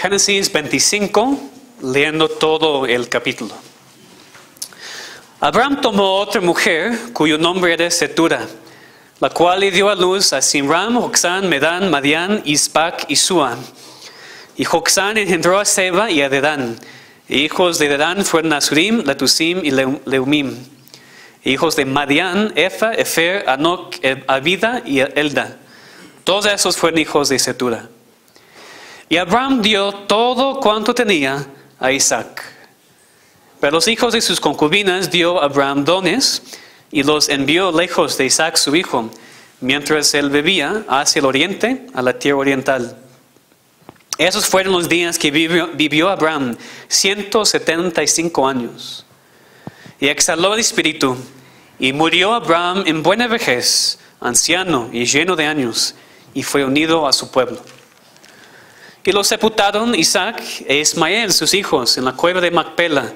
Génesis 25, leyendo todo el capítulo. Abraham tomó otra mujer, cuyo nombre era Setura, la cual le dio a luz a Simram, Joksán, Medán, Madián, Isbac y Sua. Y Joksán engendró a Seba y a Dedán. E hijos de Dedán fueron Asurim, Letusim y Leumim. E hijos de Madián, Efa, Efer, Anok, Abida y Elda. Todos esos fueron hijos de Setura. Y Abraham dio todo cuanto tenía a Isaac. Pero los hijos de sus concubinas dio Abraham dones y los envió lejos de Isaac su hijo, mientras él bebía hacia el oriente, a la tierra oriental. Esos fueron los días que vivió Abraham, 175 años. Y exhaló el espíritu, y murió Abraham en buena vejez, anciano y lleno de años, y fue unido a su pueblo. Y lo sepultaron Isaac e Ismael, sus hijos, en la cueva de Macpela,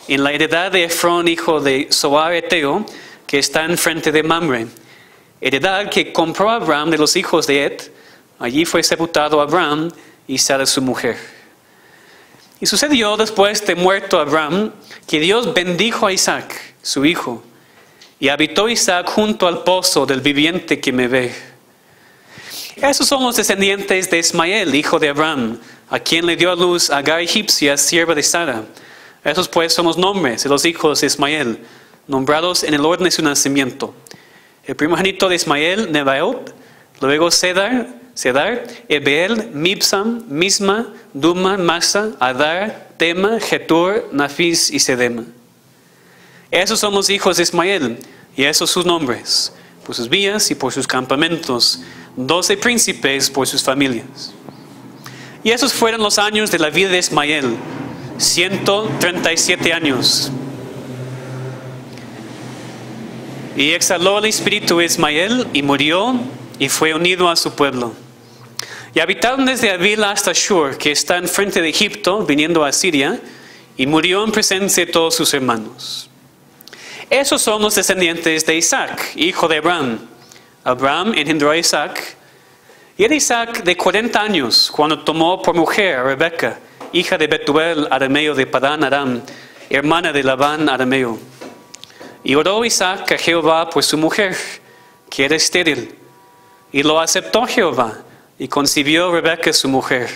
en la heredad de Efrón, hijo de Zoar Eteo, que está enfrente de Mamre. Heredad que compró Abraham de los hijos de Et. Allí fue sepultado Abraham y Sara su mujer. Y sucedió después de muerto Abraham, que Dios bendijo a Isaac, su hijo, y habitó Isaac junto al pozo del viviente que me ve. Esos son los descendientes de Ismael, hijo de Abraham, a quien le dio a luz Agar egipcia, sierva de Sara. Esos pues son los nombres de los hijos de Ismael, nombrados en el orden de su nacimiento. El primogénito de Ismael, Nebaot, luego Cedar, Ebeel, Mibsam, Misma, Duma, Masa, Adar, Tema, Getur, Nafis y Sedema. Esos son los hijos de Ismael, y esos sus nombres, por sus vías y por sus campamentos, 12 príncipes por sus familias. Y esos fueron los años de la vida de Ismael, 137 años. Y exhaló el espíritu de Ismael y murió y fue unido a su pueblo. Y habitaron desde Avila hasta Shur, que está enfrente de Egipto, viniendo a Siria, y murió en presencia de todos sus hermanos. Esos son los descendientes de Isaac, hijo de Abraham. Abraham engendró a Isaac, y era Isaac de 40 años cuando tomó por mujer a Rebeca, hija de Betuel, arameo de Padán Aram, hermana de Labán, arameo. Y oró Isaac a Jehová por su mujer, que era estéril, y lo aceptó Jehová, y concibió Rebeca su mujer.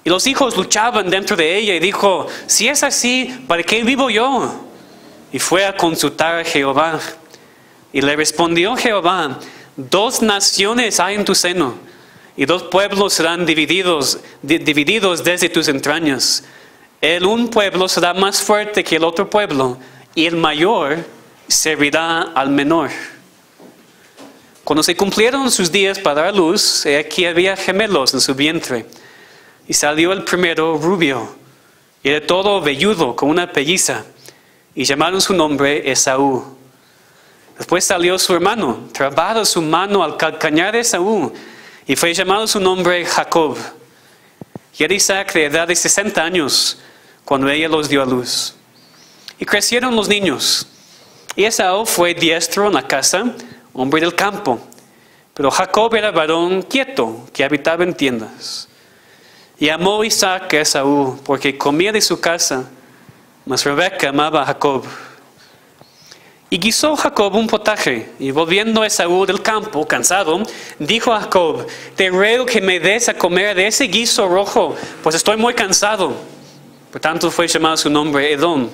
Y los hijos luchaban dentro de ella, y dijo: si es así, ¿para qué vivo yo? Y fue a consultar a Jehová. Y le respondió Jehová: 2 naciones hay en tu seno, y 2 pueblos serán divididos desde tus entrañas. Un pueblo será más fuerte que el otro pueblo, y el mayor servirá al menor. Cuando se cumplieron sus días para dar luz, aquí había gemelos en su vientre. Y salió el primero rubio, y era todo velludo, como una pelliza, y llamaron su nombre Esaú. Después salió su hermano, trabada su mano al calcañar de Esaú, y fue llamado su nombre Jacob. Y era Isaac de edad de 60 años, cuando ella los dio a luz. Y crecieron los niños. Y Esaú fue diestro en la casa, hombre del campo. Pero Jacob era varón quieto, que habitaba en tiendas. Y amó Isaac a Esaú, porque comía de su casa, mas Rebeca amaba a Jacob. Y guisó Jacob un potaje, y volviendo Esaú del campo, cansado, dijo a Jacob: te ruego que me des a comer de ese guiso rojo, pues estoy muy cansado. Por tanto fue llamado su nombre Edom.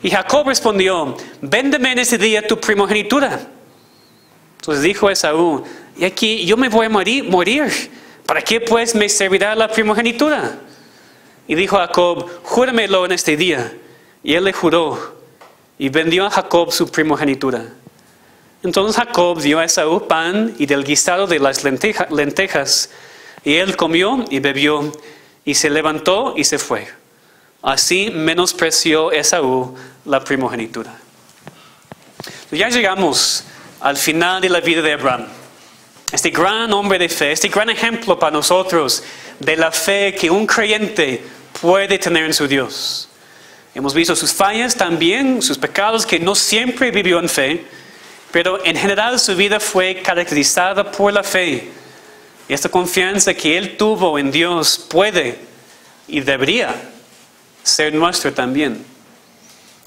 Y Jacob respondió: véndeme en ese día tu primogenitura. Entonces dijo Esaú: y aquí yo me voy a morir. ¿Para qué pues me servirá la primogenitura? Y dijo Jacob: júramelo en este día. Y él le juró, y vendió a Jacob su primogenitura. Entonces Jacob dio a Esaú pan y del guisado de las lentejas. Y él comió y bebió, y se levantó y se fue. Así menospreció Esaú la primogenitura. Ya llegamos al final de la vida de Abraham. Este gran hombre de fe, este gran ejemplo para nosotros de la fe que un creyente puede tener en su Dios. Hemos visto sus fallas también, sus pecados, que no siempre vivió en fe, pero en general su vida fue caracterizada por la fe. Y esta confianza que él tuvo en Dios puede y debería ser nuestra también.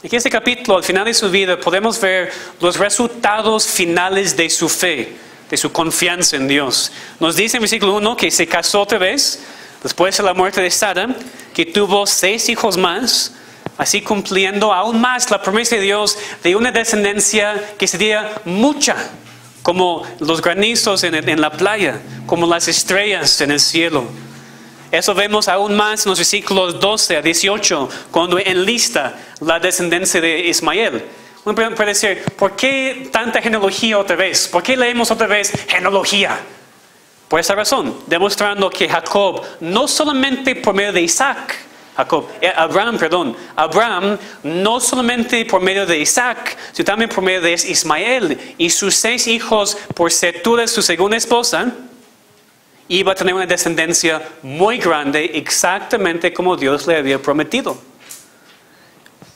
En este capítulo, al final de su vida, podemos ver los resultados finales de su fe, de su confianza en Dios. Nos dice en versículo 1 que se casó otra vez, después de la muerte de Sara, que tuvo 6 hijos más, así cumpliendo aún más la promesa de Dios de una descendencia que sería mucha, como los granizos en la playa, como las estrellas en el cielo. Eso vemos aún más en los versículos 12 a 18, cuando enlista la descendencia de Ismael. Uno puede decir, ¿por qué tanta genealogía otra vez? ¿Por qué leemos otra vez genealogía? Por esa razón, demostrando que Jacob, no solamente por medio de Abraham, no solamente por medio de Isaac, sino también por medio de Ismael y sus 6 hijos por Setura, su segunda esposa, iba a tener una descendencia muy grande, exactamente como Dios le había prometido.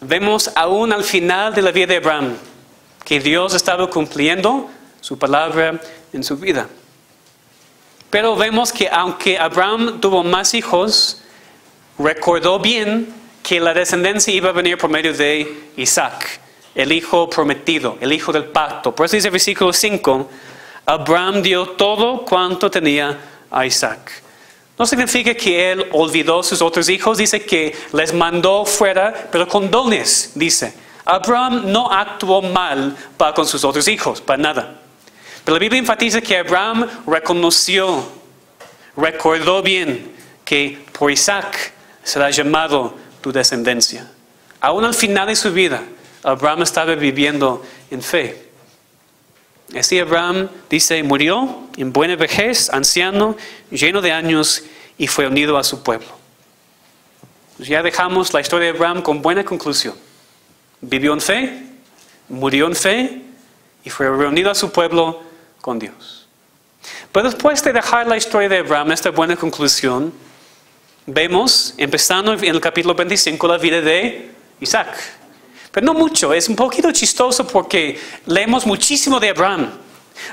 Vemos aún al final de la vida de Abraham que Dios estaba cumpliendo su palabra en su vida. Pero vemos que aunque Abraham tuvo más hijos, recordó bien que la descendencia iba a venir por medio de Isaac, el hijo prometido, el hijo del pacto. Por eso dice el versículo 5, Abraham dio todo cuanto tenía a Isaac. No significa que él olvidó sus otros hijos, dice que les mandó fuera, pero con dones, dice. Abraham no actuó mal para con sus otros hijos, para nada. Pero la Biblia enfatiza que Abraham recordó bien que por Isaac será llamado tu descendencia. Aún al final de su vida, Abraham estaba viviendo en fe. Así Abraham, dice, murió en buena vejez, anciano, lleno de años, y fue unido a su pueblo. Pues ya dejamos la historia de Abraham con buena conclusión. Vivió en fe, murió en fe, y fue reunido a su pueblo con Dios. Pero después de dejar la historia de Abraham, esta buena conclusión, vemos, empezando en el capítulo 25, la vida de Isaac. Pero no mucho, es un poquito chistoso porque leemos muchísimo de Abraham.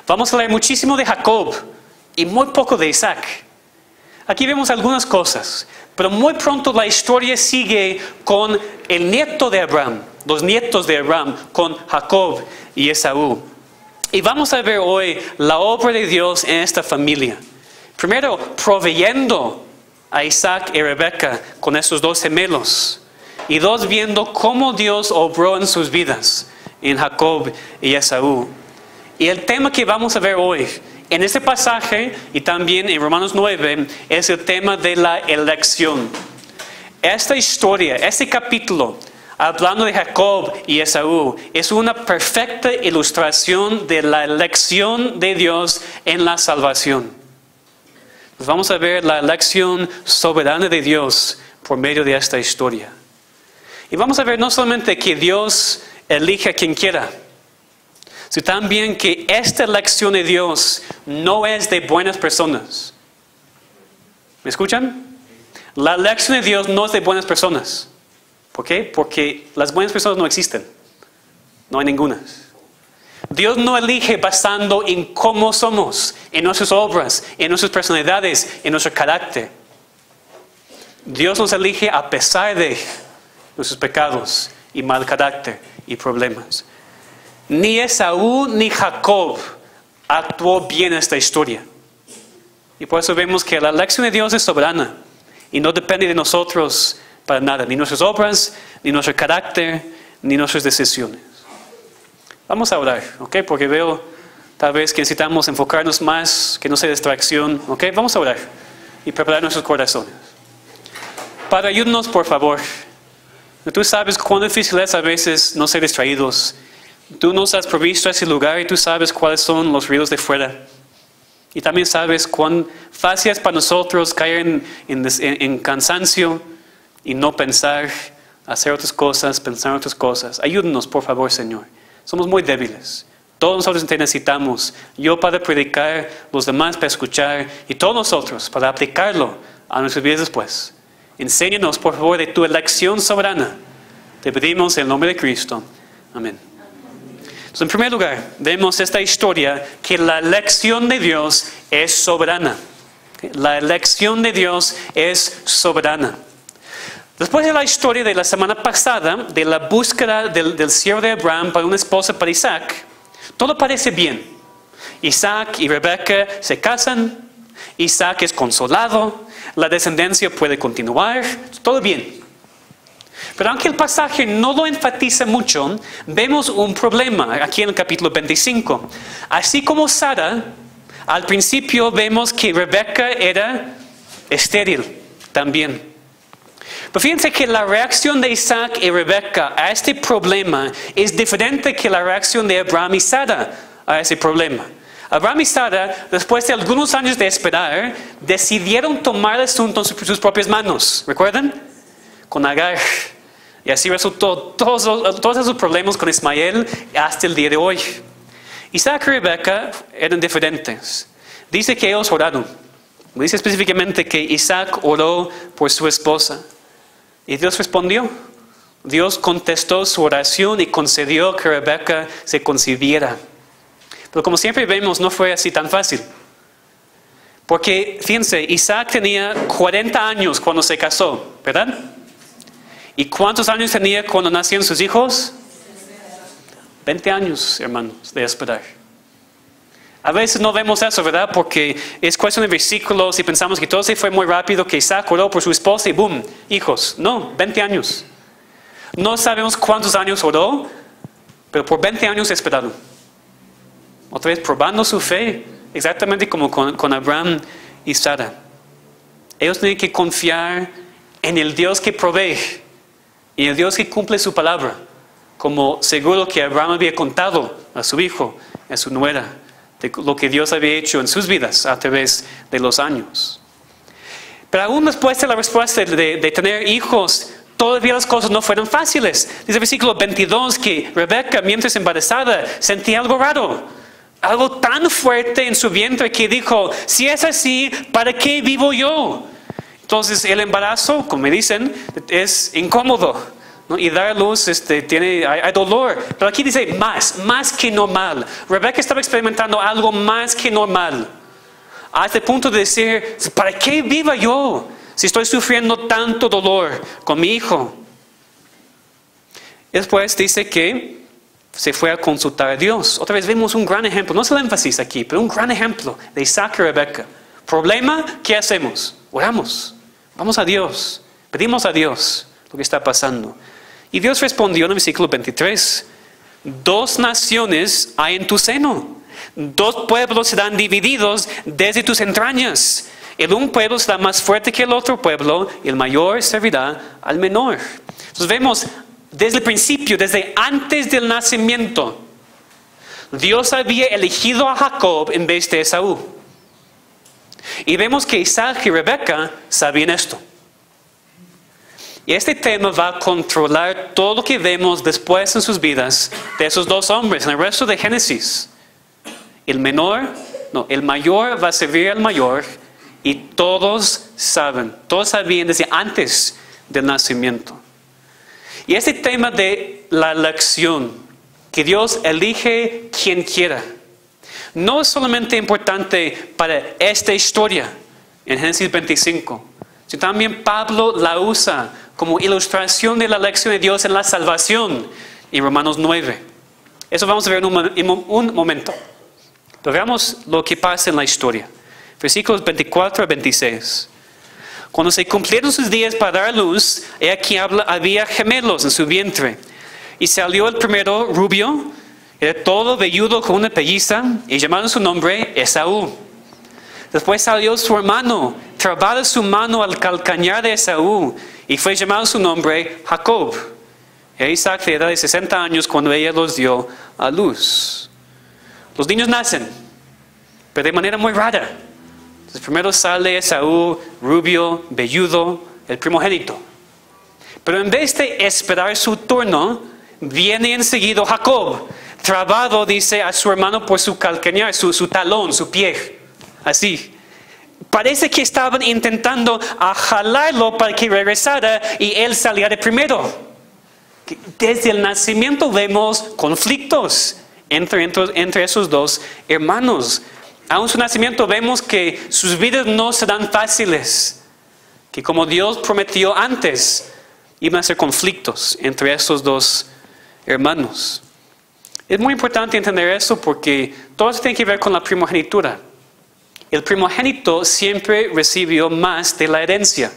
Vamos a leer muchísimo de Jacob y muy poco de Isaac. Aquí vemos algunas cosas, pero muy pronto la historia sigue con el nieto de Abraham, los nietos de Abraham, con Jacob y Esaú. Y vamos a ver hoy la obra de Dios en esta familia. Primero, proveyendo a Isaac y Rebeca con esos 2 gemelos. Y 2, viendo cómo Dios obró en sus vidas, en Jacob y Esaú. Y el tema que vamos a ver hoy, en este pasaje y también en Romanos 9, es el tema de la elección. Esta historia, este capítulo, hablando de Jacob y Esaú, es una perfecta ilustración de la elección de Dios en la salvación. Pues vamos a ver la elección soberana de Dios por medio de esta historia. Y vamos a ver no solamente que Dios elige a quien quiera, sino también que esta elección de Dios no es de buenas personas. ¿Me escuchan? La elección de Dios no es de buenas personas. ¿Por qué? Porque las buenas personas no existen. No hay ninguna. Dios no elige basando en cómo somos, en nuestras obras, en nuestras personalidades, en nuestro carácter. Dios nos elige a pesar de nuestros pecados y mal carácter y problemas. Ni Esaú ni Jacob actuó bien en esta historia. Y por eso vemos que la elección de Dios es soberana y no depende de nosotros para nada, ni nuestras obras, ni nuestro carácter, ni nuestras decisiones. Vamos a orar, ¿ok? Porque veo tal vez que necesitamos enfocarnos más, que no sea distracción, ¿ok? Vamos a orar y preparar nuestros corazones. Padre, ayúdanos por favor. Tú sabes cuán difícil es a veces no ser distraídos. Tú nos has provisto ese lugar y tú sabes cuáles son los ruidos de fuera. Y también sabes cuán fácil es para nosotros caer en cansancio y no pensar, hacer otras cosas, pensar otras cosas. Ayúdanos, por favor, Señor. Somos muy débiles. Todos nosotros te necesitamos. Yo para predicar, los demás para escuchar y todos nosotros para aplicarlo a nuestras vidas después. Enséñanos, por favor, de tu elección soberana. Te pedimos en el nombre de Cristo. Amén. Entonces, en primer lugar, vemos esta historia que la elección de Dios es soberana. La elección de Dios es soberana. Después de la historia de la semana pasada, de la búsqueda del siervo de Abraham para una esposa para Isaac, todo parece bien. Isaac y Rebeca se casan, Isaac es consolado, la descendencia puede continuar, todo bien. Pero aunque el pasaje no lo enfatiza mucho, vemos un problema aquí en el capítulo 25. Así como Sara, al principio vemos que Rebeca era estéril también. Pero fíjense que la reacción de Isaac y Rebeca a este problema es diferente que la reacción de Abraham y Sara a ese problema. Abraham y Sara, después de algunos años de esperar, decidieron tomar el asunto en sus propias manos. ¿Recuerdan? Con Agar. Y así resultó todos esos problemas con Ismael hasta el día de hoy. Isaac y Rebeca eran diferentes. Dice que ellos oraron. Dice específicamente que Isaac oró por su esposa. Y Dios respondió. Dios contestó su oración y concedió que Rebeca se concibiera. Pero como siempre vemos, no fue así tan fácil. Porque, fíjense, Isaac tenía 40 años cuando se casó, ¿verdad? ¿Y cuántos años tenía cuando nacieron sus hijos? 20 años, hermanos, de esperar. A veces no vemos eso, ¿verdad? Porque es cuestión de versículos y pensamos que todo se fue muy rápido, que Isaac oró por su esposa y ¡boom! Hijos. No, 20 años. No sabemos cuántos años oró, pero por 20 años esperaron. Otra vez probando su fe, exactamente como con Abraham y Sara. Ellos tienen que confiar en el Dios que provee y el Dios que cumple su palabra, como seguro que Abraham había contado a su hijo, a su nuera, de lo que Dios había hecho en sus vidas a través de los años. Pero aún después de la respuesta de tener hijos, todavía las cosas no fueron fáciles. Dice el versículo 22 que Rebeca, mientras embarazada, sentía algo raro. Algo tan fuerte en su vientre que dijo, si es así, ¿para qué vivo yo? Entonces el embarazo, como me dicen, es incómodo, ¿no? Y dar a luz hay dolor. Pero aquí dice más que normal. Rebeca estaba experimentando algo más que normal. Hasta el punto de decir, ¿para qué viva yo si estoy sufriendo tanto dolor con mi hijo? Después dice que se fue a consultar a Dios. Otra vez vemos un gran ejemplo, no es el énfasis aquí, pero un gran ejemplo de Isaac y Rebeca. Problema, ¿qué hacemos? Oramos, vamos a Dios, pedimos a Dios lo que está pasando. Y Dios respondió en el versículo 23, 2 naciones hay en tu seno, 2 pueblos serán divididos desde tus entrañas. El un pueblo será más fuerte que el otro pueblo, y el mayor servirá al menor. Entonces vemos desde el principio, desde antes del nacimiento, Dios había elegido a Jacob en vez de Esaú. Y vemos que Isaac y Rebeca sabían esto. Y este tema va a controlar todo lo que vemos después en sus vidas de esos 2 hombres, en el resto de Génesis. El mayor va a servir al mayor, y todos sabían desde antes del nacimiento. Y este tema de la elección, que Dios elige quien quiera, no es solamente importante para esta historia en Génesis 25, sino también Pablo la usa como ilustración de la elección de Dios en la salvación en Romanos 9. Eso vamos a ver en un momento. Pero veamos lo que pasa en la historia. Versículos 24 a 26. Cuando se cumplieron sus días para dar luz, he aquí había gemelos en su vientre. Y salió el primero rubio, era todo velludo con una pelliza, y llamaron su nombre Esaú. Después salió su hermano, trabada su mano al calcañar de Esaú, y fue llamado su nombre Jacob. Era Isaac de edad de 60 años cuando ella los dio a luz. Los niños nacen, pero de manera muy rara. Entonces primero sale Esaú, rubio, velludo, el primogénito. Pero en vez de esperar su turno, viene enseguida Jacob, trabado, dice, a su hermano por su calcañar, su talón, su pie. Así. Parece que estaban intentando jalarlo para que regresara y él saliera primero. Desde el nacimiento vemos conflictos entre esos 2 hermanos. Aún su nacimiento vemos que sus vidas no serán fáciles, que como Dios prometió antes, iban a ser conflictos entre estos dos hermanos. Es muy importante entender eso porque todo eso tiene que ver con la primogenitura. El primogénito siempre recibió más de la herencia,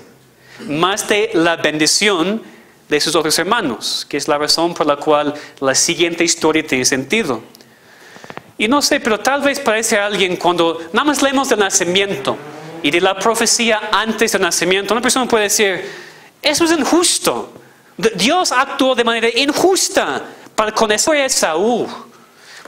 más de la bendición de sus otros hermanos, que es la razón por la cual la siguiente historia tiene sentido. Y no sé, pero tal vez parece a alguien cuando nada más leemos del nacimiento y de la profecía antes del nacimiento, una persona puede decir, eso es injusto. Dios actuó de manera injusta con Esaú.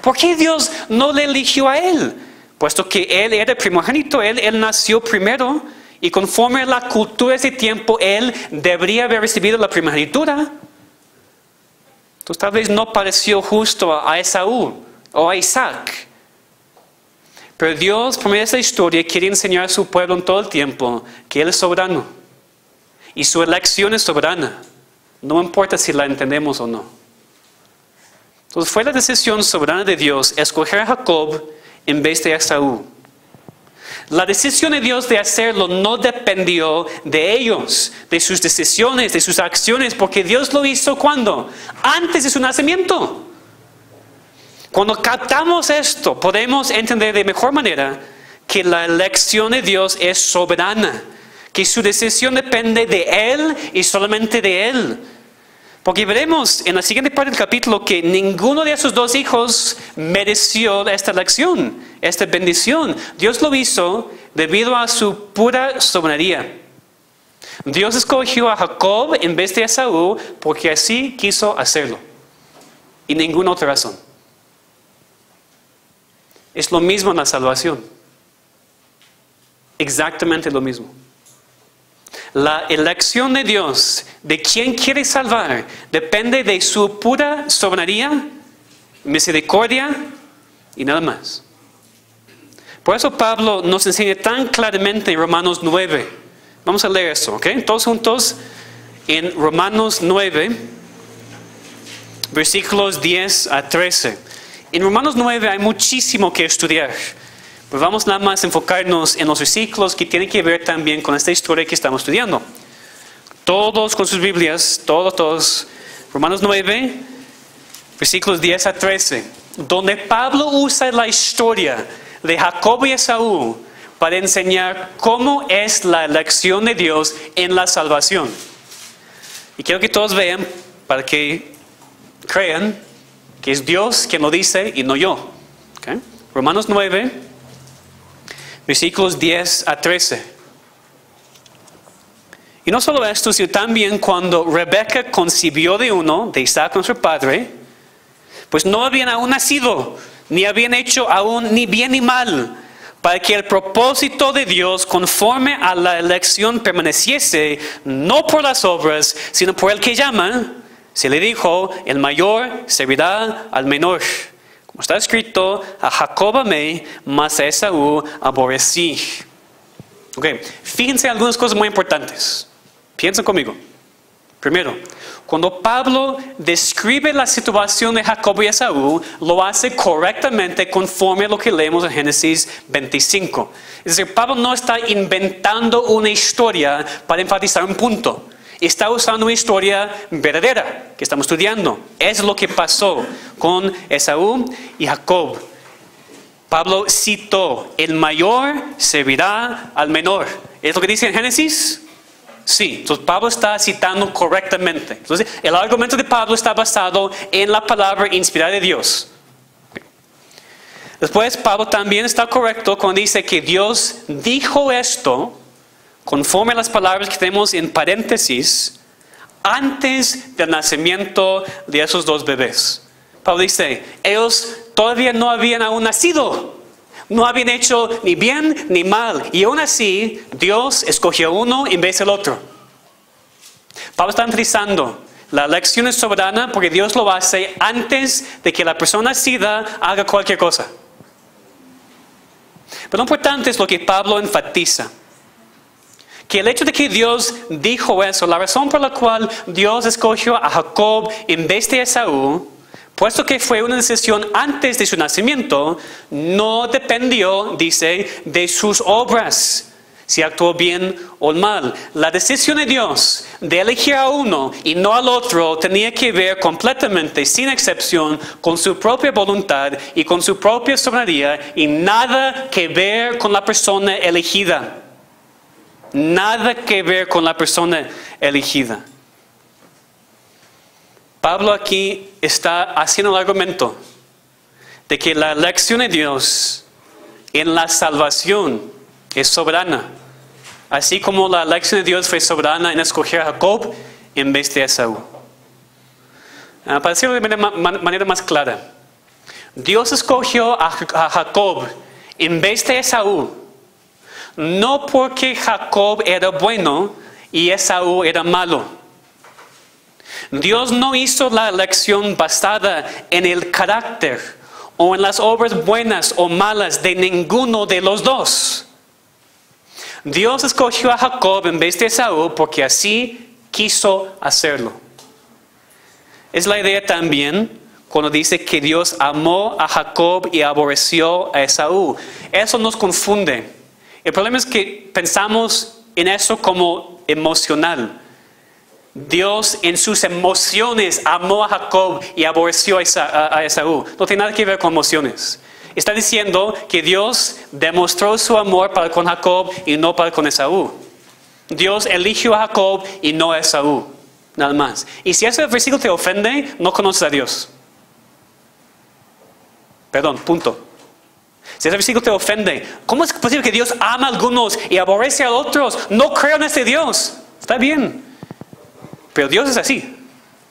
¿Por qué Dios no le eligió a él? Puesto que él era primogénito, él nació primero y conforme a la cultura de ese tiempo, él debería haber recibido la primogenitura. Entonces tal vez no pareció justo a Esaú o a Isaac. Pero Dios, por medio de esta historia, quiere enseñar a su pueblo en todo el tiempo que Él es soberano. Y su elección es soberana. No importa si la entendemos o no. Entonces fue la decisión soberana de Dios escoger a Jacob en vez de Esaú. La decisión de Dios de hacerlo no dependió de ellos, de sus decisiones, de sus acciones, porque Dios lo hizo ¿cuándo? Antes de su nacimiento. Cuando captamos esto, podemos entender de mejor manera que la elección de Dios es soberana, que su decisión depende de Él y solamente de Él. Porque veremos en la siguiente parte del capítulo que ninguno de esos dos hijos mereció esta elección, esta bendición. Dios lo hizo debido a su pura soberanía. Dios escogió a Jacob en vez de Esaú porque así quiso hacerlo. Y ninguna otra razón. Es lo mismo en la salvación. Exactamente lo mismo. La elección de Dios, de quien quiere salvar, depende de su pura soberanía, misericordia y nada más. Por eso Pablo nos enseña tan claramente en Romanos 9. Vamos a leer esto, ¿ok? Todos juntos en Romanos 9, versículos 10 a 13. En Romanos 9 hay muchísimo que estudiar. Pues vamos nada más a enfocarnos en los versículos que tienen que ver también con esta historia que estamos estudiando. Todos con sus Biblias, todos. Romanos 9, versículos 10 a 13. Donde Pablo usa la historia de Jacob y Esaú para enseñar cómo es la elección de Dios en la salvación. Y quiero que todos vean para que crean que es Dios quien lo dice y no yo. ¿Okay? Romanos 9, versículos 10 a 13. Y no solo esto, sino también cuando Rebeca concibió de uno, de Isaac nuestro padre, pues no habían aún nacido, ni habían hecho aún ni bien ni mal, para que el propósito de Dios conforme a la elección permaneciese, no por las obras, sino por el que llama. Se le dijo, el mayor servirá al menor. Como está escrito, a Jacob amé, mas a Esaú aborrecí. Ok, fíjense algunas cosas muy importantes. Piensen conmigo. Primero, cuando Pablo describe la situación de Jacob y Esaú, lo hace correctamente conforme a lo que leemos en Génesis 25. Es decir, Pablo no está inventando una historia para enfatizar un punto. Está usando una historia verdadera que estamos estudiando. Es lo que pasó con Esaú y Jacob. Pablo citó, el mayor servirá al menor. ¿Es lo que dice en Génesis? Sí. Entonces Pablo está citando correctamente. Entonces el argumento de Pablo está basado en la palabra inspirada de Dios. Después Pablo también está correcto cuando dice que Dios dijo esto conforme a las palabras que tenemos en paréntesis, antes del nacimiento de esos dos bebés. Pablo dice, ellos todavía no habían aún nacido, no habían hecho ni bien ni mal, y aún así Dios escogió uno en vez del otro. Pablo está enfatizando, la elección es soberana porque Dios lo hace antes de que la persona nacida haga cualquier cosa. Pero lo importante es lo que Pablo enfatiza. Que el hecho de que Dios dijo eso, la razón por la cual Dios escogió a Jacob en vez de Esaú, puesto que fue una decisión antes de su nacimiento, no dependió, dice, de sus obras, si actuó bien o mal. La decisión de Dios de elegir a uno y no al otro tenía que ver completamente, sin excepción, con su propia voluntad y con su propia soberanía, y nada que ver con la persona elegida. Nada que ver con la persona elegida. Pablo aquí está haciendo el argumento de que la elección de Dios en la salvación es soberana, así como la elección de Dios fue soberana en escoger a Jacob en vez de Esaú. Para decirlo de manera más clara, Dios escogió a Jacob en vez de Esaú, no porque Jacob era bueno y Esaú era malo. Dios no hizo la elección basada en el carácter o en las obras buenas o malas de ninguno de los dos. Dios escogió a Jacob en vez de Esaú porque así quiso hacerlo. Es la idea también cuando dice que Dios amó a Jacob y aborreció a Esaú. Eso nos confunde. El problema es que pensamos en eso como emocional. Dios en sus emociones amó a Jacob y aborreció a Esaú. No tiene nada que ver con emociones. Está diciendo que Dios demostró su amor para con Jacob y no para con Esaú. Dios eligió a Jacob y no a Esaú. Nada más. Y si ese versículo te ofende, no conoces a Dios. Perdón, punto. Si ese versículo te ofende, ¿cómo es posible que Dios ama a algunos y aborrece a otros? No creo en ese Dios. Está bien. Pero Dios es así.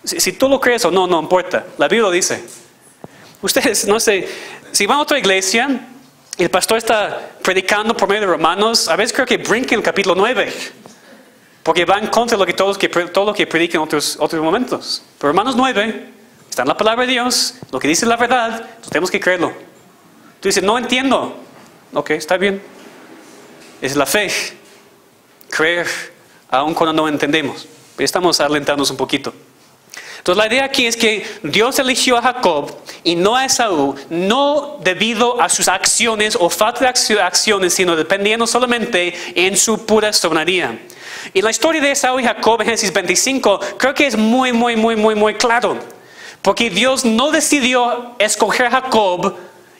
Si tú lo crees o no, no importa. La Biblia lo dice. Ustedes, no sé, si van a otra iglesia y el pastor está predicando por medio de Romanos, a veces creo que brinquen el capítulo 9. Porque va en contra de todo lo que predican en otros momentos. Pero Romanos 9 está en la palabra de Dios, lo que dice la verdad, entonces tenemos que creerlo. Tú dices, no entiendo. Ok, está bien. Es la fe. Creer, aun cuando no entendemos. Estamos alentándonos un poquito. Entonces la idea aquí es que Dios eligió a Jacob y no a Esaú, no debido a sus acciones o falta de acciones, sino dependiendo solamente en su pura soberanía. Y la historia de Esaú y Jacob en Génesis 25 creo que es muy claro. Porque Dios no decidió escoger a Jacob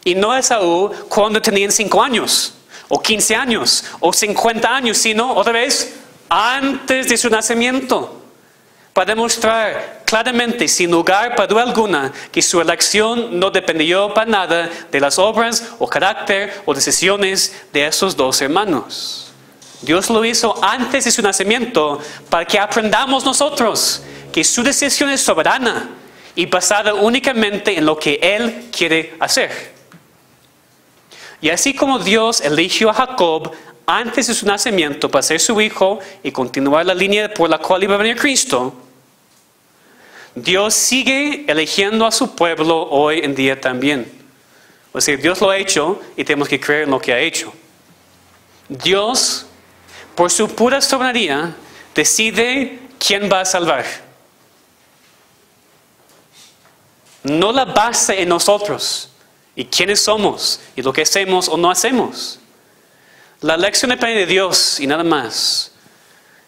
y no a Esaú cuando tenían 5 años, o 15 años, o 50 años, sino otra vez antes de su nacimiento, para demostrar claramente, sin lugar para duda alguna, que su elección no dependió para nada de las obras o carácter o decisiones de esos dos hermanos. Dios lo hizo antes de su nacimiento para que aprendamos nosotros que su decisión es soberana y basada únicamente en lo que Él quiere hacer. Y así como Dios eligió a Jacob antes de su nacimiento para ser su hijo y continuar la línea por la cual iba a venir Cristo, Dios sigue eligiendo a su pueblo hoy en día también. O sea, Dios lo ha hecho y tenemos que creer en lo que ha hecho. Dios, por su pura soberanía, decide quién va a salvar. No la basa en nosotros y quiénes somos y lo que hacemos o no hacemos. La elección depende de Dios y nada más.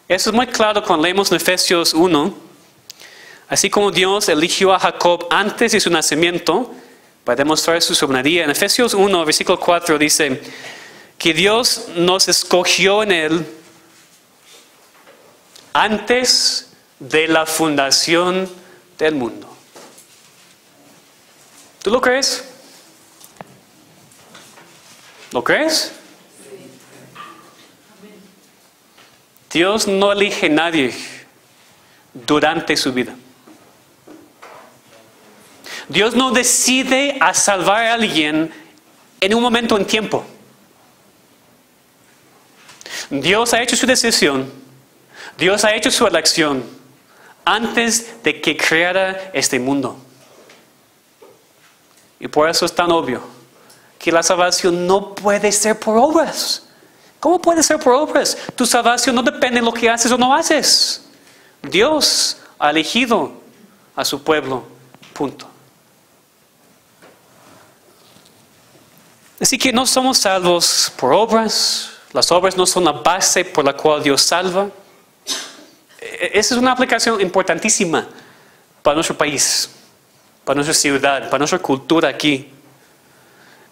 Eso es muy claro cuando leemos en Efesios 1. Así como Dios eligió a Jacob antes de su nacimiento para demostrar su soberanía. En Efesios 1, versículo 4 dice que Dios nos escogió en Él antes de la fundación del mundo. ¿Tú lo crees? ¿Lo crees? Dios no elige a nadie durante su vida. Dios no decide a salvar a alguien en un momento en tiempo. Dios ha hecho su decisión. Dios ha hecho su elección antes de que creara este mundo. Y por eso es tan obvio que la salvación no puede ser por obras. ¿Cómo puede ser por obras? Tu salvación no depende de lo que haces o no haces. Dios ha elegido a su pueblo. Punto. Así que no somos salvos por obras. Las obras no son la base por la cual Dios salva. Esa es una aplicación importantísima para nuestro país, para nuestra ciudad, para nuestra cultura aquí.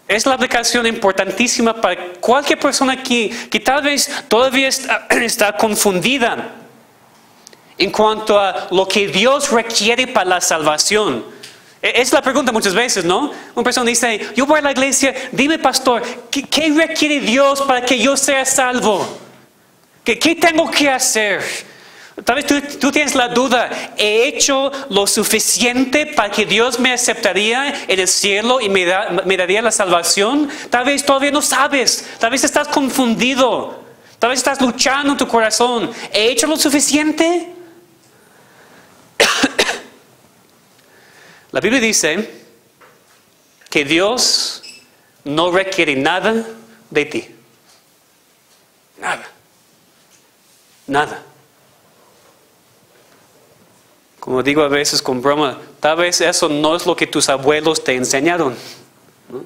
Es la aplicación importantísima para cualquier persona aquí que tal vez todavía está confundida en cuanto a lo que Dios requiere para la salvación. Es la pregunta muchas veces, ¿no? Una persona dice, yo voy a la iglesia, dime pastor, ¿qué requiere Dios para que yo sea salvo? ¿Qué tengo que hacer? Tal vez tú tienes la duda, ¿he hecho lo suficiente para que Dios me aceptaría en el cielo y me daría la salvación? Tal vez todavía no sabes, tal vez estás confundido, tal vez estás luchando en tu corazón. ¿He hecho lo suficiente? La Biblia dice que Dios no requiere nada de ti. Nada. Nada. Como digo a veces con broma, tal vez eso no es lo que tus abuelos te enseñaron, ¿no?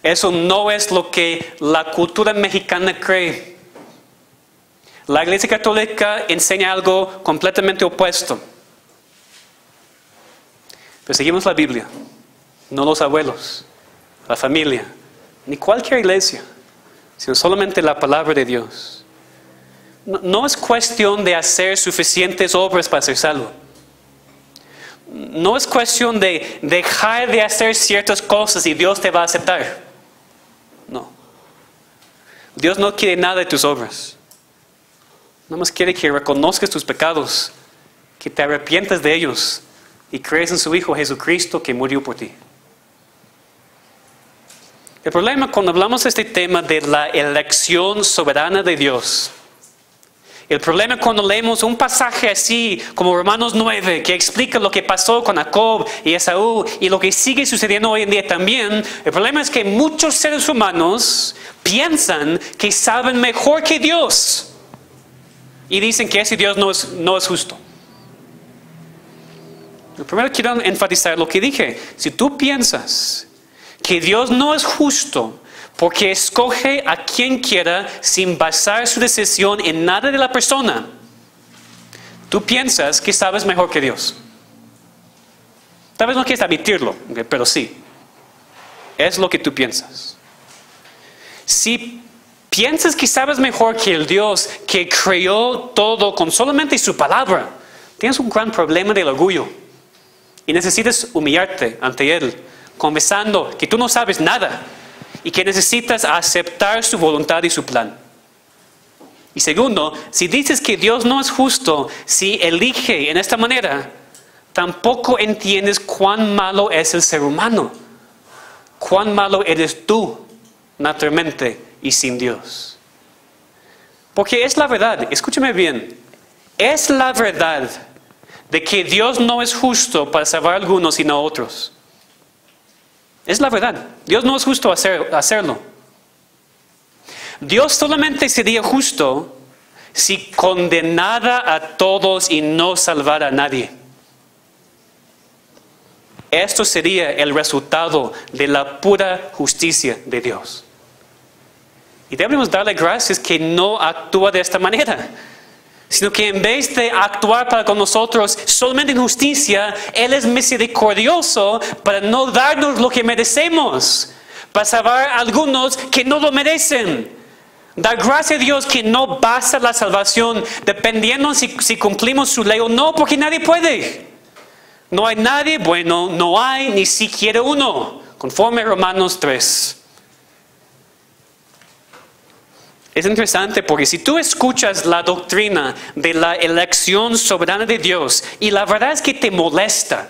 Eso no es lo que la cultura mexicana cree. La Iglesia Católica enseña algo completamente opuesto. Pero seguimos la Biblia, no los abuelos, la familia, ni cualquier iglesia, sino solamente la palabra de Dios. No es cuestión de hacer suficientes obras para ser salvo. No es cuestión de dejar de hacer ciertas cosas y Dios te va a aceptar. No. Dios no quiere nada de tus obras. Nada más quiere que reconozcas tus pecados, que te arrepientas de ellos y crees en su Hijo Jesucristo que murió por ti. El problema cuando hablamos de este tema de la elección soberana de Dios, el problema cuando leemos un pasaje así como Romanos 9 que explica lo que pasó con Jacob y Esaú y lo que sigue sucediendo hoy en día también, el problema es que muchos seres humanos piensan que saben mejor que Dios y dicen que ese Dios no es justo. Primero quiero enfatizar lo que dije. Si tú piensas que Dios no es justo porque escoge a quien quiera sin basar su decisión en nada de la persona, tú piensas que sabes mejor que Dios. Tal vez no quieres admitirlo, pero sí. Es lo que tú piensas. Si piensas que sabes mejor que el Dios que creó todo con solamente su palabra, tienes un gran problema del orgullo. Y necesitas humillarte ante Él, confesando que tú no sabes nada y que necesitas aceptar su voluntad y su plan. Y segundo, si dices que Dios no es justo, si elige en esta manera, tampoco entiendes cuán malo es el ser humano, cuán malo eres tú, naturalmente y sin Dios. Porque es la verdad, escúchame bien, es la verdad de que Dios no es justo para salvar a algunos y no a otros. Es la verdad. Dios no es justo hacerlo. Dios solamente sería justo si condenara a todos y no salvara a nadie. Esto sería el resultado de la pura justicia de Dios. Y debemos darle gracias que no actúa de esta manera, sino que en vez de actuar para con nosotros solamente en justicia, Él es misericordioso para no darnos lo que merecemos, para salvar a algunos que no lo merecen. Dar gracias a Dios que no basta la salvación dependiendo si cumplimos su ley o no, porque nadie puede. No hay nadie bueno, no hay ni siquiera uno, conforme a Romanos 3. Es interesante porque si tú escuchas la doctrina de la elección soberana de Dios y la verdad es que te molesta,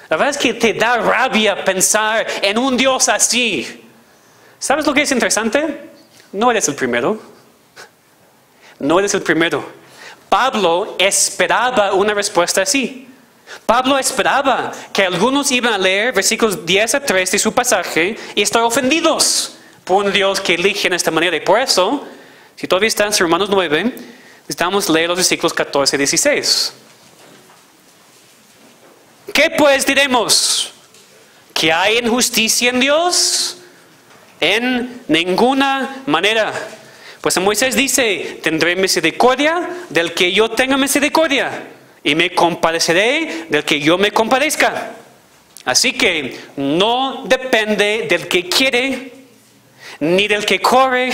la verdad es que te da rabia pensar en un Dios así, ¿sabes lo que es interesante? No eres el primero. No eres el primero. Pablo esperaba una respuesta así. Pablo esperaba que algunos iban a leer versículos 10 a 13 de su pasaje y estar ofendidos por un Dios que elige de esta manera. Y por eso, si todavía están en Romanos 9, necesitamos leer los versículos 14 y 16. ¿Qué pues diremos? ¿Que hay injusticia en Dios? En ninguna manera. Pues Moisés dice, tendré misericordia del que yo tenga misericordia, y me compadeceré del que yo me compadezca. Así que no depende del que quiere, ni del que corre,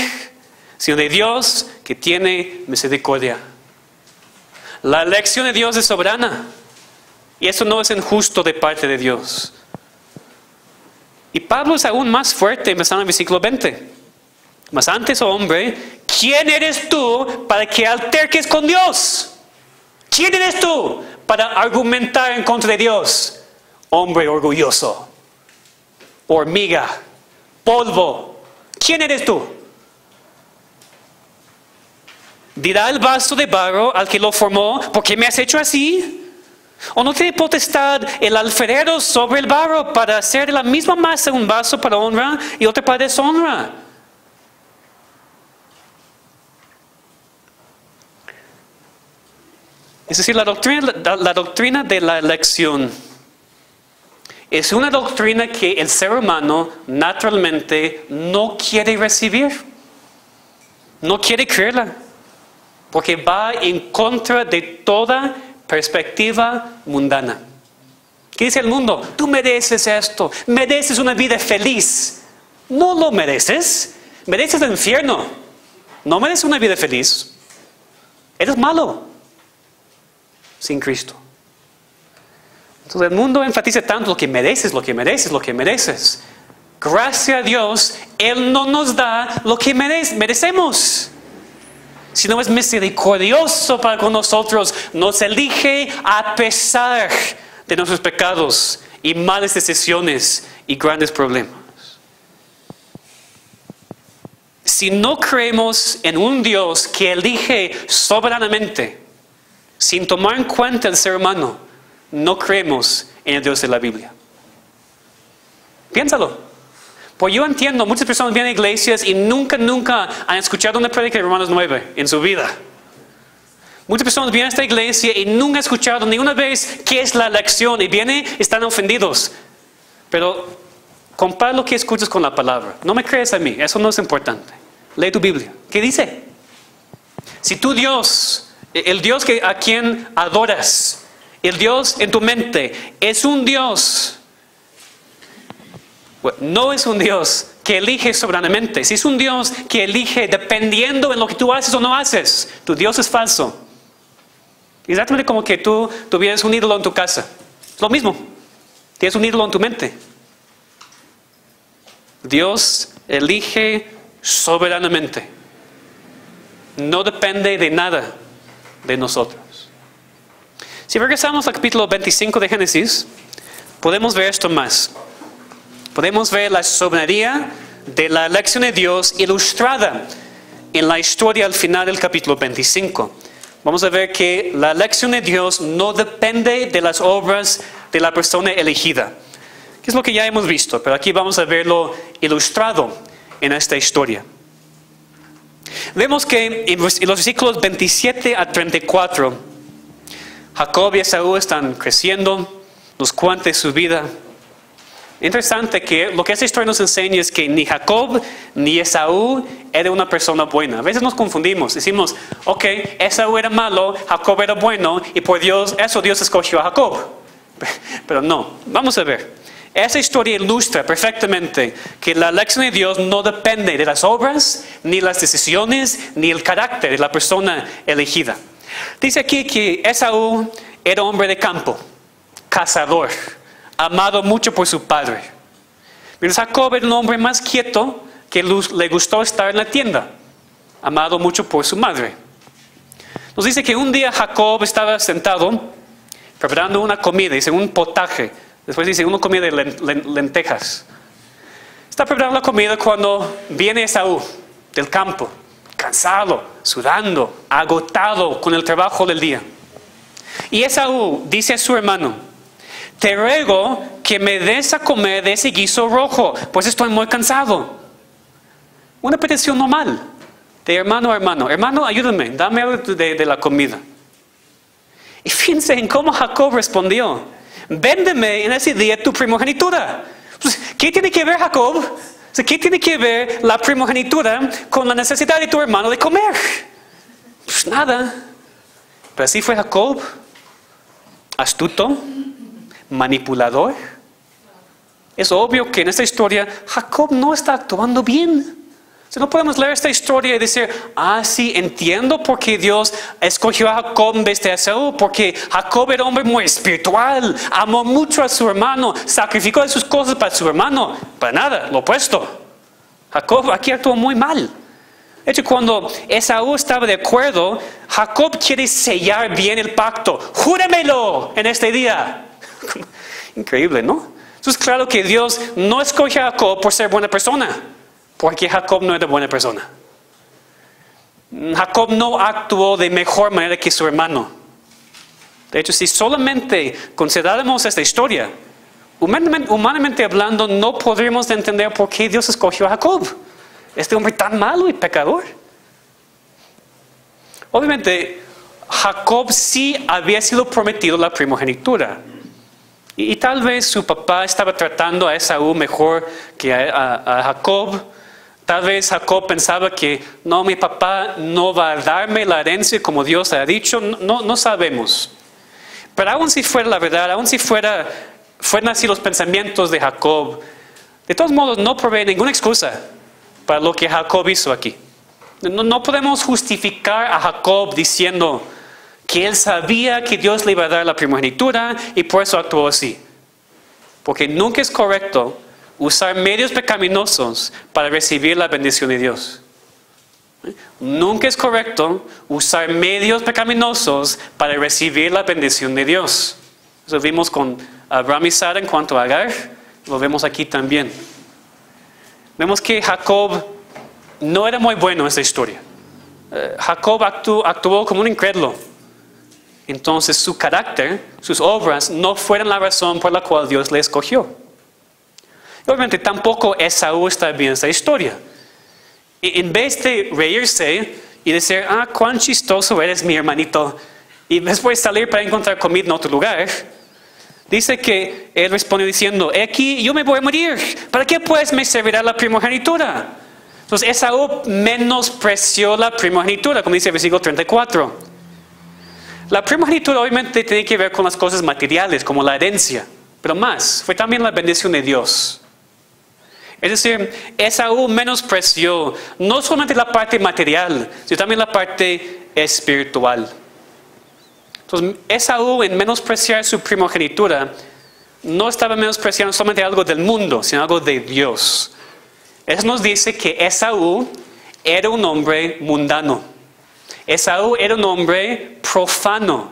sino de Dios que tiene misericordia. La elección de Dios es soberana, y eso no es injusto de parte de Dios. Y Pablo es aún más fuerte, empezando en el versículo 20. Mas antes, oh hombre, ¿quién eres tú para que alterques con Dios? ¿Quién eres tú para argumentar en contra de Dios? Hombre orgulloso, hormiga, polvo. ¿Quién eres tú? ¿Dirá el vaso de barro al que lo formó, ¿por qué me has hecho así? ¿O no tiene potestad el alfarero sobre el barro para hacer de la misma masa un vaso para honra y otro para deshonra? Es decir, la doctrina de la elección es una doctrina que el ser humano naturalmente no quiere recibir. No quiere creerla. Porque va en contra de toda perspectiva mundana. ¿Qué dice el mundo? Tú mereces esto. Mereces una vida feliz. No lo mereces. Mereces el infierno. No mereces una vida feliz. Eres malo sin Cristo. Entonces el mundo enfatiza tanto lo que mereces, lo que mereces, lo que mereces. Gracias a Dios, Él no nos da lo que merecemos. Sino es misericordioso para con nosotros. Nos elige a pesar de nuestros pecados y malas decisiones y grandes problemas. Si no creemos en un Dios que elige soberanamente, sin tomar en cuenta el ser humano, no creemos en el Dios de la Biblia. Piénsalo. Pues yo entiendo, muchas personas vienen a iglesias y nunca han escuchado una prédica de Romanos 9 en su vida. Muchas personas vienen a esta iglesia y nunca han escuchado ni una vez qué es la elección y vienen y están ofendidos. Pero compara lo que escuchas con la palabra. No me crees a mí, eso no es importante. Lee tu Biblia. ¿Qué dice? Si tu Dios, el Dios a quien adoras, el Dios en tu mente, es un Dios, no es un Dios que elige soberanamente. Si es un Dios que elige dependiendo de lo que tú haces o no haces, tu Dios es falso. Exactamente como que tú tuvieras un ídolo en tu casa. Es lo mismo. Tienes un ídolo en tu mente. Dios elige soberanamente. No depende de nada de nosotros. Si regresamos al capítulo 25 de Génesis, podemos ver esto más. Podemos ver la soberanía de la elección de Dios ilustrada en la historia al final del capítulo 25. Vamos a ver que la elección de Dios no depende de las obras de la persona elegida, que es lo que ya hemos visto, pero aquí vamos a verlo ilustrado en esta historia. Vemos que en los versículos 27 a 34, Jacob y Esaú están creciendo, nos cuenta su vida. Interesante que lo que esta historia nos enseña es que ni Jacob ni Esaú era una persona buena. A veces nos confundimos. Decimos, ok, Esaú era malo, Jacob era bueno, y por Dios escogió a Jacob. Pero no, vamos a ver. Esa historia ilustra perfectamente que la elección de Dios no depende de las obras, ni las decisiones, ni el carácter de la persona elegida. Dice aquí que Esaú era hombre de campo, cazador, amado mucho por su padre. Mientras Jacob era un hombre más quieto, que le gustó estar en la tienda, amado mucho por su madre. Nos dice que un día Jacob estaba sentado preparando una comida, dice un potaje. Después dice una comida de lentejas. Está preparando la comida cuando viene Esaú del campo, cansado, sudando, agotado con el trabajo del día. Y Esaú dice a su hermano: te ruego que me des a comer de ese guiso rojo, pues estoy muy cansado. Una petición normal, de hermano a hermano. Hermano, ayúdame, dame algo de la comida. Y fíjense en cómo Jacob respondió: véndeme en ese día tu primogenitura. ¿Qué tiene que ver Jacob? O sea, ¿qué tiene que ver la primogenitura con la necesidad de tu hermano de comer? Pues nada. Pero así fue Jacob, astuto, manipulador. Es obvio que en esta historia Jacob no está actuando bien. O sea, no podemos leer esta historia y decir, sí, entiendo por qué Dios escogió a Jacob en vez de a Esaú, porque Jacob era un hombre muy espiritual, amó mucho a su hermano, sacrificó sus cosas para su hermano. Para nada, lo opuesto. Jacob aquí actuó muy mal. De hecho, cuando Esaú estaba de acuerdo, Jacob quiere sellar bien el pacto. ¡Júramelo en este día! Increíble, ¿no? Entonces, claro que Dios no escogió a Jacob por ser buena persona, porque Jacob no era buena persona. Jacob no actuó de mejor manera que su hermano. De hecho, si solamente consideráramos esta historia, humanamente hablando, no podríamos entender por qué Dios escogió a Jacob, este hombre tan malo y pecador. Obviamente, Jacob sí había sido prometido la primogenitura. Y tal vez su papá estaba tratando a Esaú mejor que a Jacob. Tal vez Jacob pensaba que no, mi papá no va a darme la herencia como Dios ha dicho. No sabemos. Pero aun si fuera la verdad, aun si fueran así los pensamientos de Jacob, de todos modos no provee ninguna excusa para lo que Jacob hizo aquí. No podemos justificar a Jacob diciendo que él sabía que Dios le iba a dar la primogenitura y por eso actuó así. Porque nunca es correcto usar medios pecaminosos para recibir la bendición de Dios. Nunca es correcto usar medios pecaminosos para recibir la bendición de Dios. Eso vimos con Abraham y Sara en cuanto a Agar, lo vemos aquí también. Vemos que Jacob no era muy bueno en esta historia. Jacob actuó como un incrédulo. Entonces su carácter, sus obras, no fueron la razón por la cual Dios le escogió. Y obviamente tampoco Esaú está bien en esta historia. Y en vez de reírse y decir, cuán chistoso eres mi hermanito, y después salir para encontrar comida en otro lugar, dice que él responde diciendo, aquí yo me voy a morir, ¿para qué pues me servirá la primogenitura? Entonces Esaú menospreció la primogenitura, como dice el versículo 34. La primogenitura obviamente tiene que ver con las cosas materiales, como la herencia, pero más, fue también la bendición de Dios. Es decir, Esaú menospreció no solamente la parte material, sino también la parte espiritual. Entonces, Esaú, en menospreciar su primogenitura, no estaba menospreciando solamente algo del mundo, sino algo de Dios. Eso nos dice que Esaú era un hombre mundano. Esaú era un hombre profano,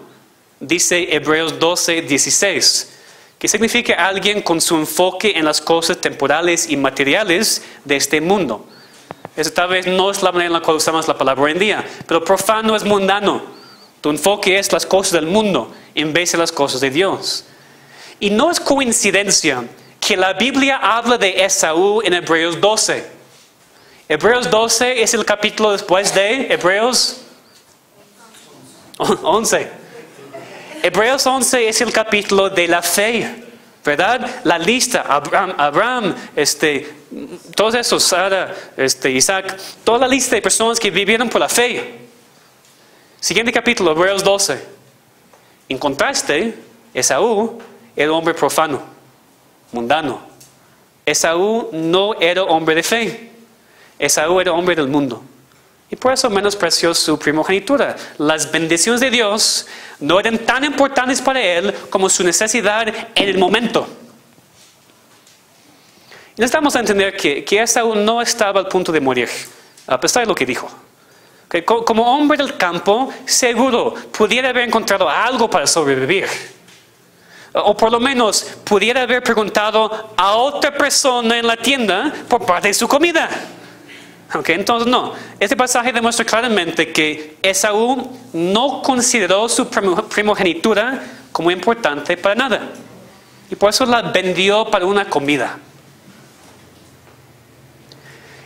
dice Hebreos 12:16, que significa alguien con su enfoque en las cosas temporales y materiales de este mundo. Eso tal vez no es la manera en la cual usamos la palabra hoy en día, pero profano es mundano. Tu enfoque es las cosas del mundo en vez de las cosas de Dios. Y no es coincidencia que la Biblia habla de Esaú en Hebreos 12. Hebreos 12 es el capítulo después de Hebreos 11. Hebreos 11 es el capítulo de la fe, ¿verdad? La lista, Abraham, todos esos, Sara, Isaac, toda la lista de personas que vivieron por la fe. Siguiente capítulo, Hebreos 12. En contraste, Esaú era hombre profano, mundano. Esaú no era hombre de fe. Esaú era hombre del mundo. Y por eso menospreció su primogenitura. Las bendiciones de Dios no eran tan importantes para él como su necesidad en el momento. Y necesitamos entender que Esaú no estaba al punto de morir, a pesar de lo que dijo. Como hombre del campo, seguro pudiera haber encontrado algo para sobrevivir. O por lo menos pudiera haber preguntado a otra persona en la tienda por parte de su comida. Entonces no, este pasaje demuestra claramente que Esaú no consideró su primogenitura como importante para nada. Y por eso la vendió para una comida.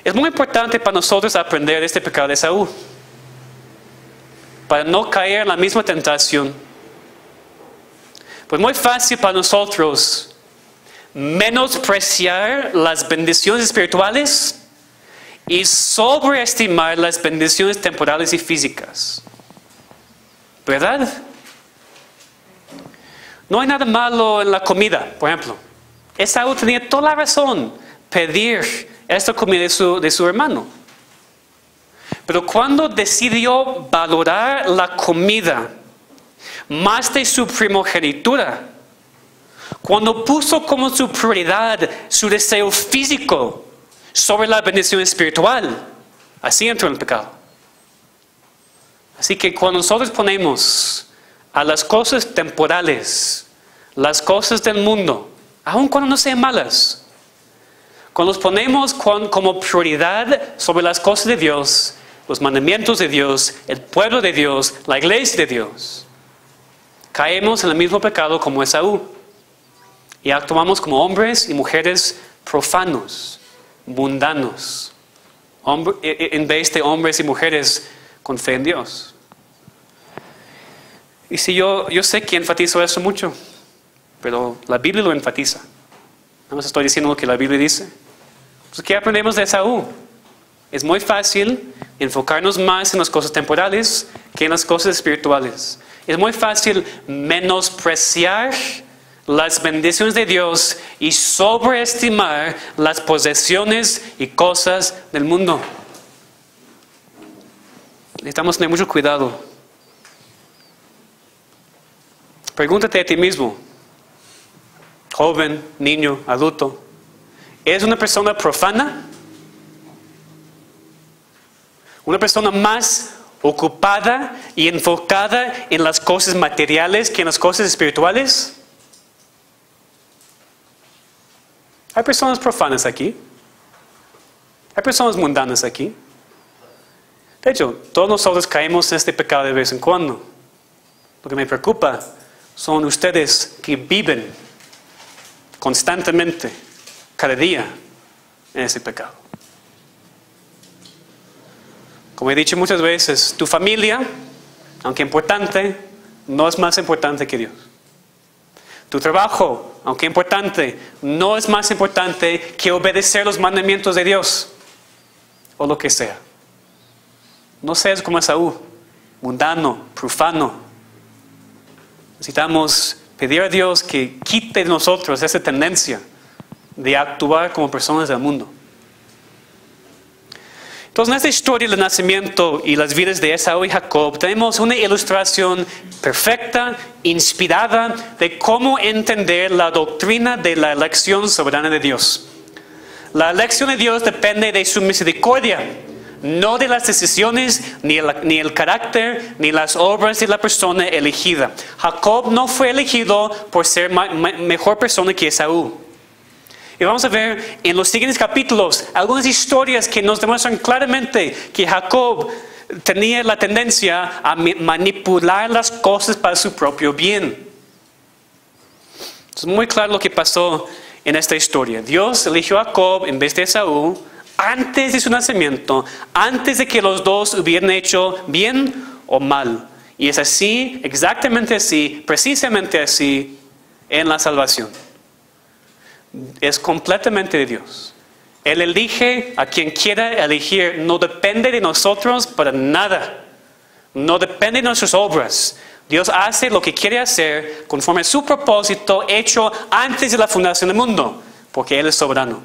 Es muy importante para nosotros aprender este pecado de Esaú, para no caer en la misma tentación. Pues muy fácil para nosotros menospreciar las bendiciones espirituales y sobreestimar las bendiciones temporales y físicas. ¿Verdad? No hay nada malo en la comida, por ejemplo. Esaú tenía toda la razón pedir esta comida de su hermano. Pero cuando decidió valorar la comida más de su primogenitura, cuando puso como su prioridad su deseo físico sobre la bendición espiritual, así entró en el pecado. Así que cuando nosotros ponemos a las cosas temporales, las cosas del mundo, aun cuando no sean malas, cuando los ponemos como prioridad sobre las cosas de Dios, los mandamientos de Dios, el pueblo de Dios, la iglesia de Dios, caemos en el mismo pecado como Esaú y actuamos como hombres y mujeres profanos, mundanos, en vez de hombres y mujeres con fe en Dios. Y si yo sé que enfatizo eso mucho, pero la Biblia lo enfatiza. No más estoy diciendo lo que la Biblia dice. Entonces, ¿qué aprendemos de Esaú? Es muy fácil enfocarnos más en las cosas temporales que en las cosas espirituales. Es muy fácil menospreciar las bendiciones de Dios y sobreestimar las posesiones y cosas del mundo. Necesitamos tener mucho cuidado. Pregúntate a ti mismo, joven, niño, adulto, ¿eres una persona profana? ¿Una persona más ocupada y enfocada en las cosas materiales que en las cosas espirituales? Hay personas profanas aquí. Hay personas mundanas aquí. De hecho, todos nosotros caemos en este pecado de vez en cuando. Lo que me preocupa son ustedes que viven constantemente, cada día, en ese pecado. Como he dicho muchas veces, tu familia, aunque importante, no es más importante que Dios. Tu trabajo, aunque importante, no es más importante que obedecer los mandamientos de Dios, o lo que sea. No seas como Esaú, mundano, profano. Necesitamos pedir a Dios que quite de nosotros esa tendencia de actuar como personas del mundo. Entonces, en esta historia del nacimiento y las vidas de Esaú y Jacob, tenemos una ilustración perfecta, inspirada, de cómo entender la doctrina de la elección soberana de Dios. La elección de Dios depende de su misericordia, no de las decisiones, ni el carácter, ni las obras de la persona elegida. Jacob no fue elegido por ser mejor persona que Esaú. Y vamos a ver en los siguientes capítulos algunas historias que nos demuestran claramente que Jacob tenía la tendencia a manipular las cosas para su propio bien. Es muy claro lo que pasó en esta historia. Dios eligió a Jacob en vez de Esaú antes de su nacimiento, antes de que los dos hubieran hecho bien o mal. Y es así, exactamente así, precisamente así en la salvación. Es completamente de Dios. Él elige a quien quiera elegir. No depende de nosotros para nada. No depende de nuestras obras. Dios hace lo que quiere hacer conforme a su propósito hecho antes de la fundación del mundo, porque Él es soberano.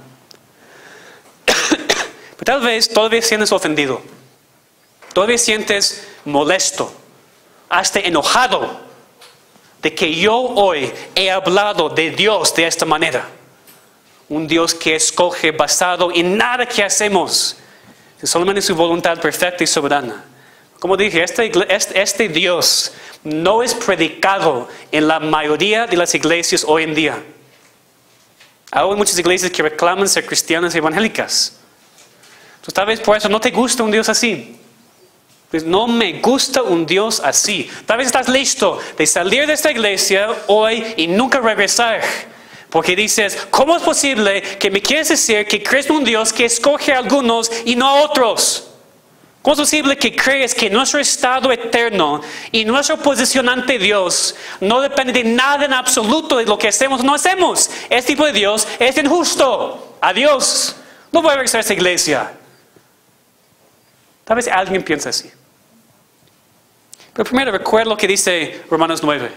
Pero tal vez todavía sientes ofendido. Todavía sientes molesto, hasta enojado de que yo hoy he hablado de Dios de esta manera. Un Dios que escoge basado en nada que hacemos, solamente su voluntad perfecta y soberana. Como dije, este Dios no es predicado en la mayoría de las iglesias hoy en día. Hay muchas iglesias que reclaman ser cristianas evangélicas. Entonces, tal vez por eso no te gusta un Dios así. Pues no me gusta un Dios así. Tal vez estás listo de salir de esta iglesia hoy y nunca regresar. Porque dices, ¿cómo es posible que me quieres decir que crees en un Dios que escoge a algunos y no a otros? ¿Cómo es posible que crees que nuestro estado eterno y nuestra posición ante Dios no depende de nada en absoluto de lo que hacemos o no hacemos? Este tipo de Dios es injusto. Adiós. No voy a regresar a esta iglesia. Tal vez alguien piensa así. Pero primero recuerda lo que dice Romanos 9.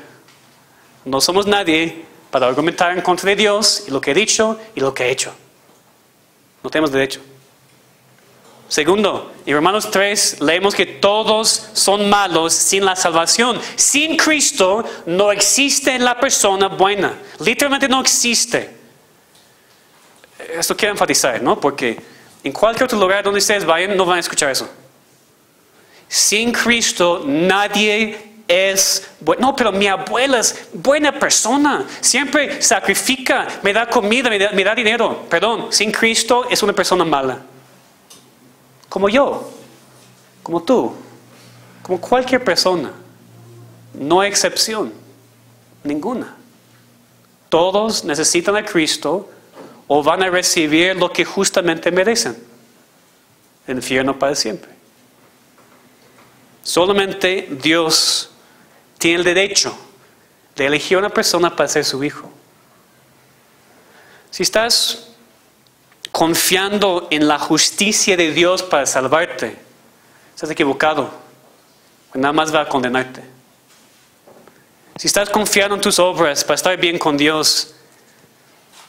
No somos nadie para argumentar en contra de Dios y lo que he dicho y lo que he hecho. No tenemos derecho. Segundo, en Romanos 3 leemos que todos son malos sin la salvación. Sin Cristo no existe la persona buena. Literalmente no existe. Esto quiero enfatizar, ¿no? Porque en cualquier otro lugar donde ustedes vayan no van a escuchar eso. Sin Cristo nadie es bueno. No, pero mi abuela es buena persona. Siempre sacrifica, me da comida, me da dinero. Perdón, sin Cristo es una persona mala. Como yo, como tú, como cualquier persona. No hay excepción, ninguna. Todos necesitan a Cristo o van a recibir lo que justamente merecen. El infierno para siempre. Solamente Dios tiene el derecho de elegir a una persona para ser su hijo. Si estás confiando en la justicia de Dios para salvarte, estás equivocado. Nada más va a condenarte. Si estás confiando en tus obras para estar bien con Dios,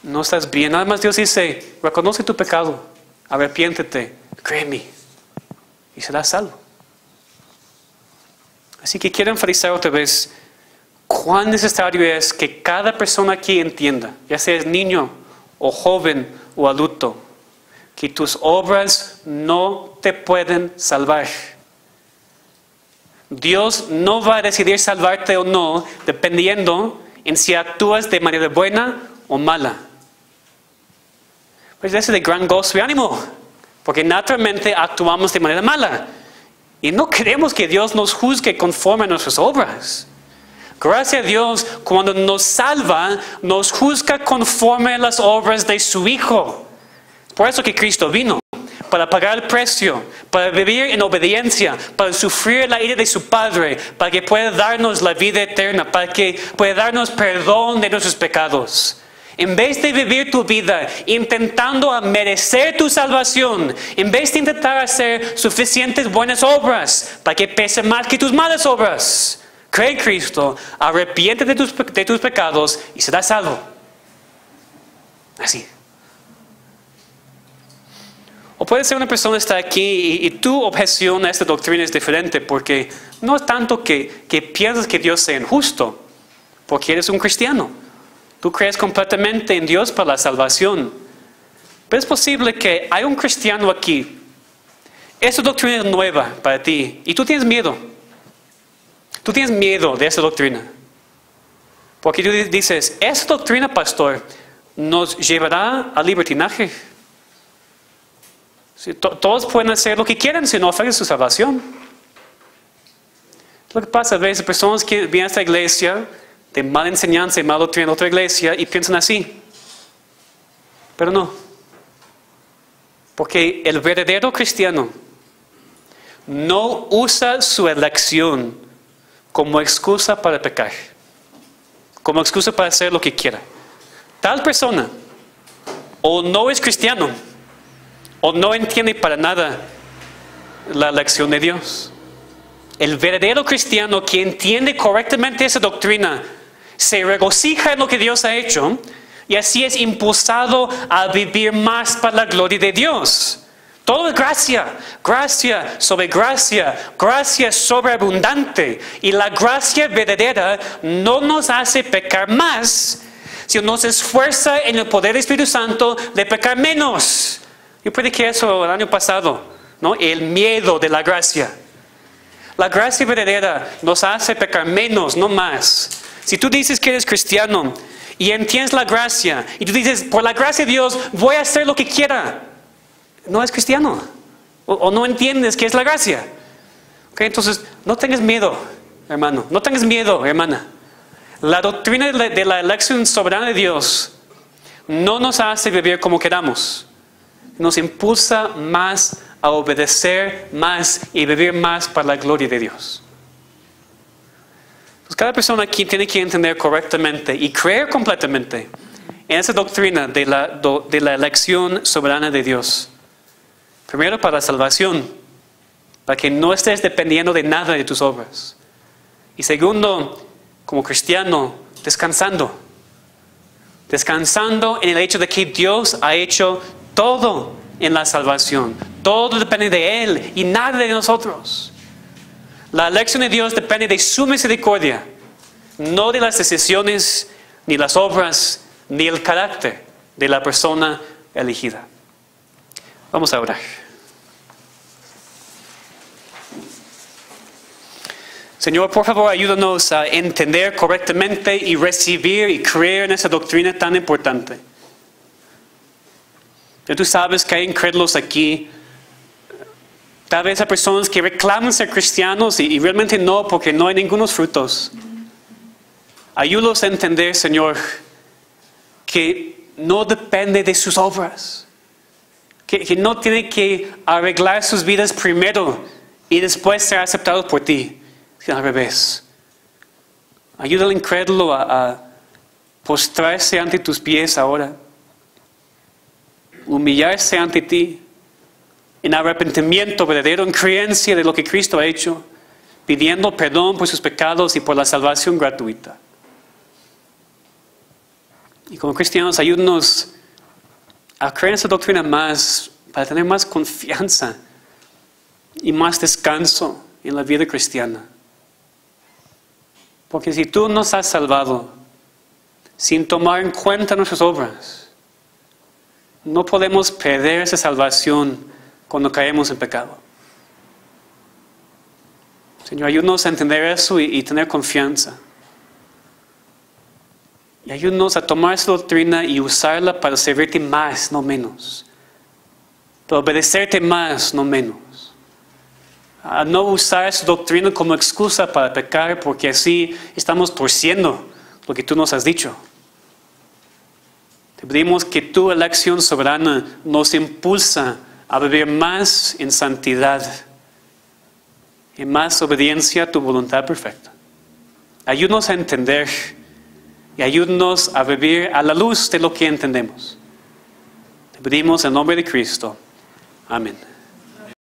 no estás bien. Nada más Dios dice, reconoce tu pecado, arrepiéntete, créeme y serás salvo. Así que quiero enfatizar otra vez cuán necesario es que cada persona aquí entienda, ya seas niño o joven o adulto, que tus obras no te pueden salvar. Dios no va a decidir salvarte o no dependiendo en si actúas de manera buena o mala. Pues es de gran gozo y ánimo, porque naturalmente actuamos de manera mala. Y no queremos que Dios nos juzgue conforme a nuestras obras. Gracias a Dios, cuando nos salva, nos juzga conforme a las obras de su Hijo. Por eso que Cristo vino, para pagar el precio, para vivir en obediencia, para sufrir la ira de su Padre, para que pueda darnos la vida eterna, para que pueda darnos perdón de nuestros pecados. En vez de vivir tu vida intentando merecer tu salvación, en vez de intentar hacer suficientes buenas obras para que pese más que tus malas obras, cree en Cristo, arrepiéntete de tus pecados y serás salvo. Así. O puede ser una persona está aquí y tu objeción a esta doctrina es diferente porque no es tanto que piensas que Dios sea injusto, porque eres un cristiano. Tú crees completamente en Dios para la salvación. Pero es posible que hay un cristiano aquí. Esta doctrina es nueva para ti y tú tienes miedo. Tú tienes miedo de esa doctrina. Porque tú dices, esta doctrina, pastor, nos llevará al libertinaje. Todos pueden hacer lo que quieran si no ofrecen su salvación. Lo que pasa a veces, personas que vienen a esta iglesia de mala enseñanza y mala doctrina en otra iglesia y piensan así. Pero no. Porque el verdadero cristiano no usa su elección como excusa para pecar. Como excusa para hacer lo que quiera. Tal persona o no es cristiano o no entiende para nada la elección de Dios. El verdadero cristiano que entiende correctamente esa doctrina se regocija en lo que Dios ha hecho y así es impulsado a vivir más para la gloria de Dios. Todo es gracia, gracia sobre gracia, gracia sobreabundante. Y la gracia verdadera no nos hace pecar más, sino nos esfuerza en el poder del Espíritu Santo de pecar menos. Yo prediqué eso el año pasado, ¿no? El miedo de la gracia. La gracia verdadera nos hace pecar menos, no más. Si tú dices que eres cristiano y entiendes la gracia y tú dices, por la gracia de Dios voy a hacer lo que quiera, no es cristiano. O no entiendes qué es la gracia. Okay, entonces, no tengas miedo, hermano. No tengas miedo, hermana. La doctrina de la elección soberana de Dios no nos hace vivir como queramos. Nos impulsa más a obedecer más y vivir más para la gloria de Dios. Entonces, cada persona aquí tiene que entender correctamente y creer completamente en esa doctrina de la elección soberana de Dios. Primero, para la salvación, para que no estés dependiendo de nada de tus obras. Y segundo, como cristiano, descansando en el hecho de que Dios ha hecho todo en la salvación. Todo depende de Él y nada de nosotros. La elección de Dios depende de su misericordia, no de las decisiones, ni las obras, ni el carácter de la persona elegida. Vamos a orar. Señor, por favor, ayúdanos a entender correctamente y recibir y creer en esa doctrina tan importante. Tú sabes que hay incrédulos aquí. Tal vez hay personas que reclaman ser cristianos y realmente no, porque no hay ningunos frutos. Ayúdanos a entender, Señor, que no depende de sus obras. Que no tienen que arreglar sus vidas primero y después ser aceptados por ti. Al revés. Ayuda al incrédulo a postrarse ante tus pies ahora. Humillarse ante ti. En arrepentimiento verdadero, en creencia de lo que Cristo ha hecho. Pidiendo perdón por sus pecados y por la salvación gratuita. Y como cristianos, ayúdanos a creer en esa doctrina más, para tener más confianza y más descanso en la vida cristiana. Porque si tú nos has salvado sin tomar en cuenta nuestras obras, no podemos perder esa salvación cuando caemos en pecado. Señor, ayúdanos a entender eso y tener confianza. Y ayúdanos a tomar esa doctrina y usarla para servirte más, no menos. Para obedecerte más, no menos. A no usar esa doctrina como excusa para pecar, porque así estamos torciendo lo que tú nos has dicho. Te pedimos que tu elección soberana nos impulsa a vivir más en santidad, en más obediencia a tu voluntad perfecta. Ayúdanos a entender y ayúdanos a vivir a la luz de lo que entendemos. Te pedimos en nombre de Cristo. Amén.